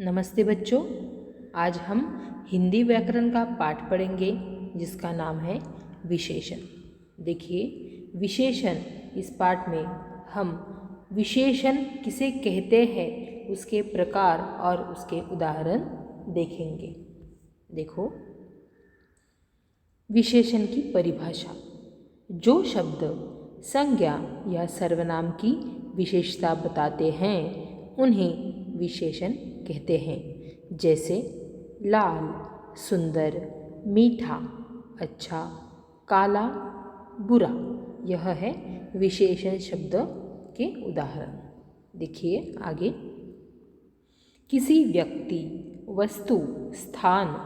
नमस्ते बच्चों। आज हम हिंदी व्याकरण का पाठ पढ़ेंगे जिसका नाम है विशेषण। देखिए, विशेषण इस पाठ में हम विशेषण किसे कहते हैं उसके प्रकार और उसके उदाहरण देखेंगे। देखो, विशेषण की परिभाषा। जो शब्द संज्ञा या सर्वनाम की विशेषता बताते हैं उन्हें विशेषण कहते हैं। जैसे लाल, सुंदर, मीठा, अच्छा, काला, बुरा। यह है विशेषण शब्द के उदाहरण। देखिए आगे। किसी व्यक्ति, वस्तु, स्थान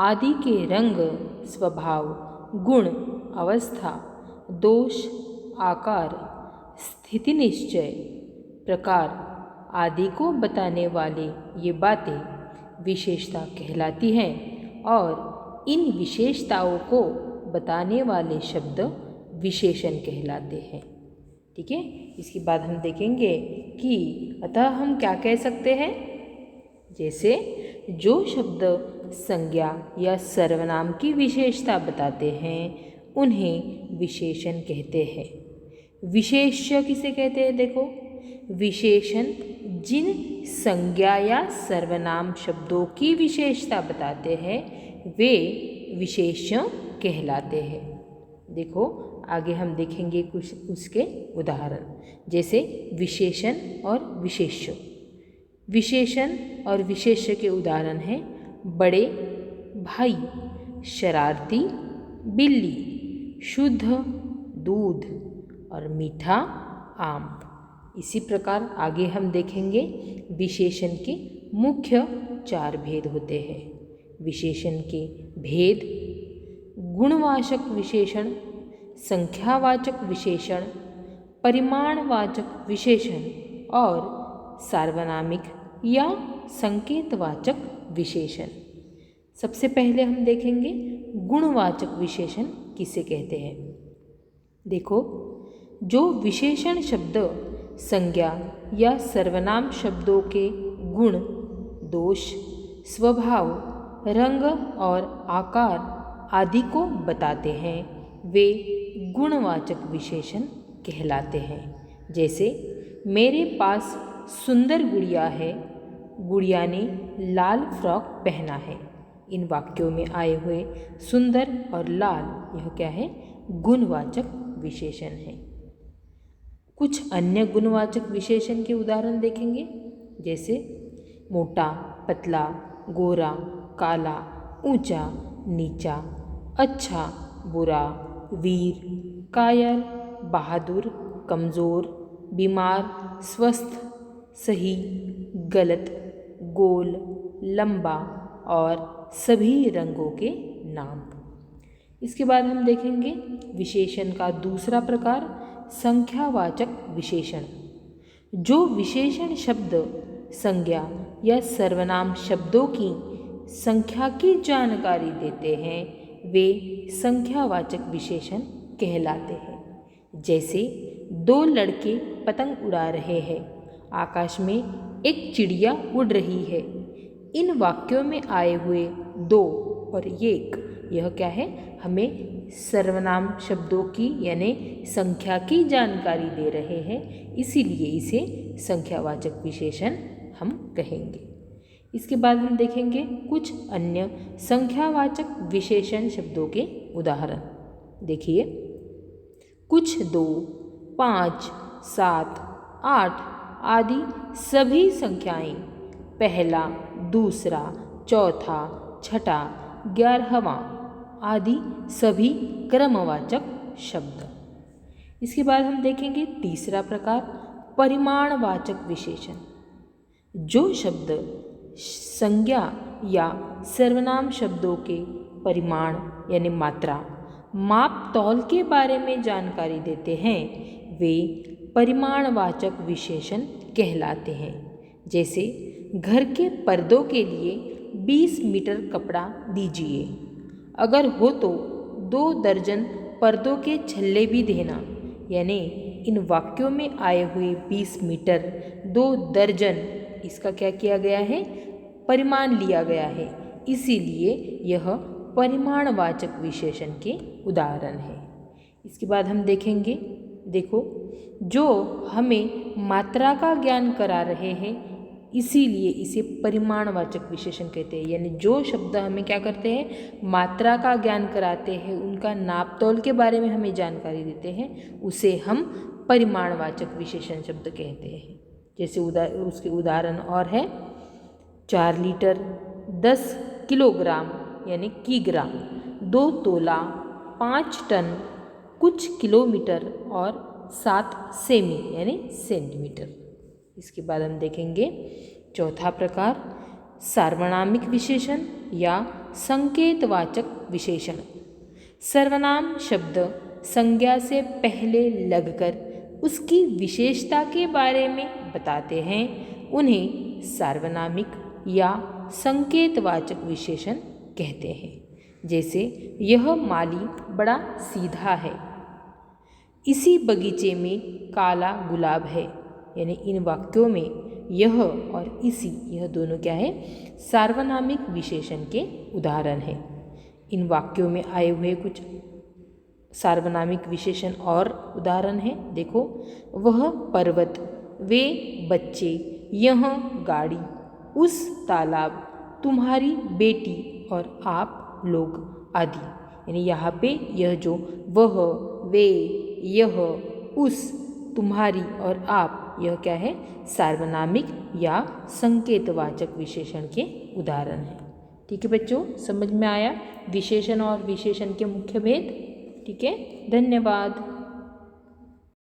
आदि के रंग, स्वभाव, गुण, अवस्था, दोष, आकार, स्थिति निश्चय, प्रकार आदि को बताने वाले ये बातें विशेषता कहलाती हैं और इन विशेषताओं को बताने वाले शब्द विशेषण कहलाते हैं। ठीक है, इसके बाद हम देखेंगे कि अतः हम क्या कह सकते हैं। जैसे जो शब्द संज्ञा या सर्वनाम की विशेषता बताते हैं उन्हें विशेषण कहते हैं। विशेष्य किसे कहते हैं। देखो, विशेषण जिन संज्ञा या सर्वनाम शब्दों की विशेषता बताते हैं वे विशेष्य कहलाते हैं। देखो आगे हम देखेंगे कुछ उसके उदाहरण। जैसे विशेषण और विशेष्य। विशेषण और विशेष्य के उदाहरण हैं बड़े भाई, शरारती बिल्ली, शुद्ध दूध और मीठा आम। इसी प्रकार आगे हम देखेंगे विशेषण के मुख्य 4 भेद होते हैं। विशेषण के भेद: गुणवाचक विशेषण, संख्यावाचक विशेषण, परिमाणवाचक विशेषण और सार्वनामिक या संकेतवाचक विशेषण। सबसे पहले हम देखेंगे गुणवाचक विशेषण किसे कहते हैं। देखो, जो विशेषण शब्द संज्ञा या सर्वनाम शब्दों के गुण, दोष, स्वभाव, रंग और आकार आदि को बताते हैं वे गुणवाचक विशेषण कहलाते हैं। जैसे मेरे पास सुंदर गुड़िया है, गुड़िया ने लाल फ्रॉक पहना है। इन वाक्यों में आए हुए सुंदर और लाल यह क्या है, गुणवाचक विशेषण है। कुछ अन्य गुणवाचक विशेषण के उदाहरण देखेंगे। जैसे मोटा, पतला, गोरा, काला, ऊंचा, नीचा, अच्छा, बुरा, वीर, कायर, बहादुर, कमज़ोर, बीमार, स्वस्थ, सही, गलत, गोल, लंबा और सभी रंगों के नाम। इसके बाद हम देखेंगे विशेषण का दूसरा प्रकार, संख्यावाचक विशेषण। जो विशेषण शब्द संज्ञा या सर्वनाम शब्दों की संख्या की जानकारी देते हैं वे संख्यावाचक विशेषण कहलाते हैं। जैसे 2 लड़के पतंग उड़ा रहे हैं, आकाश में एक चिड़िया उड़ रही है। इन वाक्यों में आए हुए 2 और 1 यह क्या है, हमें सर्वनाम शब्दों की यानी संख्या की जानकारी दे रहे हैं, इसीलिए इसे संख्यावाचक विशेषण हम कहेंगे। इसके बाद हम देखेंगे कुछ अन्य संख्यावाचक विशेषण शब्दों के उदाहरण। देखिए, कुछ 2, 5, 7, 8 आदि सभी संख्याएं, पहला, दूसरा, चौथा, छठा, 11वां आदि सभी क्रमवाचक शब्द। इसके बाद हम देखेंगे तीसरा प्रकार, परिमाणवाचक विशेषण। जो शब्द संज्ञा या सर्वनाम शब्दों के परिमाण यानी मात्रा, माप तौल के बारे में जानकारी देते हैं वे परिमाणवाचक विशेषण कहलाते हैं। जैसे घर के पर्दों के लिए 20 मीटर कपड़ा दीजिए, अगर हो तो 2 दर्जन पर्दों के छल्ले भी देना। यानी इन वाक्यों में आए हुए 20 मीटर, 2 दर्जन, इसका क्या किया गया है, परिमाण लिया गया है, इसीलिए यह परिमाणवाचक विशेषण के उदाहरण है। इसके बाद हम देखेंगे, देखो, जो हमें मात्रा का ज्ञान करा रहे हैं, इसीलिए इसे परिमाणवाचक विशेषण कहते हैं। यानी जो शब्द हमें क्या करते हैं, मात्रा का ज्ञान कराते हैं, उनका नाप तोल के बारे में हमें जानकारी देते हैं, उसे हम परिमाणवाचक विशेषण शब्द कहते हैं। जैसे उसके उदाहरण और है 4 लीटर, 10 किलोग्राम यानी किग्राम, 2 तोला, 5 टन, कुछ किलोमीटर और 7 सेमी यानी सेंटीमीटर। इसके बाद हम देखेंगे चौथा प्रकार, सार्वनामिक विशेषण या संकेतवाचक विशेषण। सर्वनाम शब्द संज्ञा से पहले लगकर उसकी विशेषता के बारे में बताते हैं, उन्हें सार्वनामिक या संकेतवाचक विशेषण कहते हैं। जैसे यह माली बड़ा सीधा है, इसी बगीचे में काला गुलाब है। यानी इन वाक्यों में यह और इसी, यह दोनों क्या है, सार्वनामिक विशेषण के उदाहरण हैं। इन वाक्यों में आए हुए कुछ सार्वनामिक विशेषण और उदाहरण हैं। देखो, वह पर्वत, वे बच्चे, यह गाड़ी, उस तालाब, तुम्हारी बेटी और आप लोग आदि। यानी यहाँ पे यह जो वह, वे, यह, उस, तुम्हारी और आप, यह क्या है, सार्वनामिक या संकेतवाचक विशेषण के उदाहरण हैं। ठीक है बच्चों, समझ में आया विशेषण और विशेषण के मुख्य भेद। ठीक है, धन्यवाद।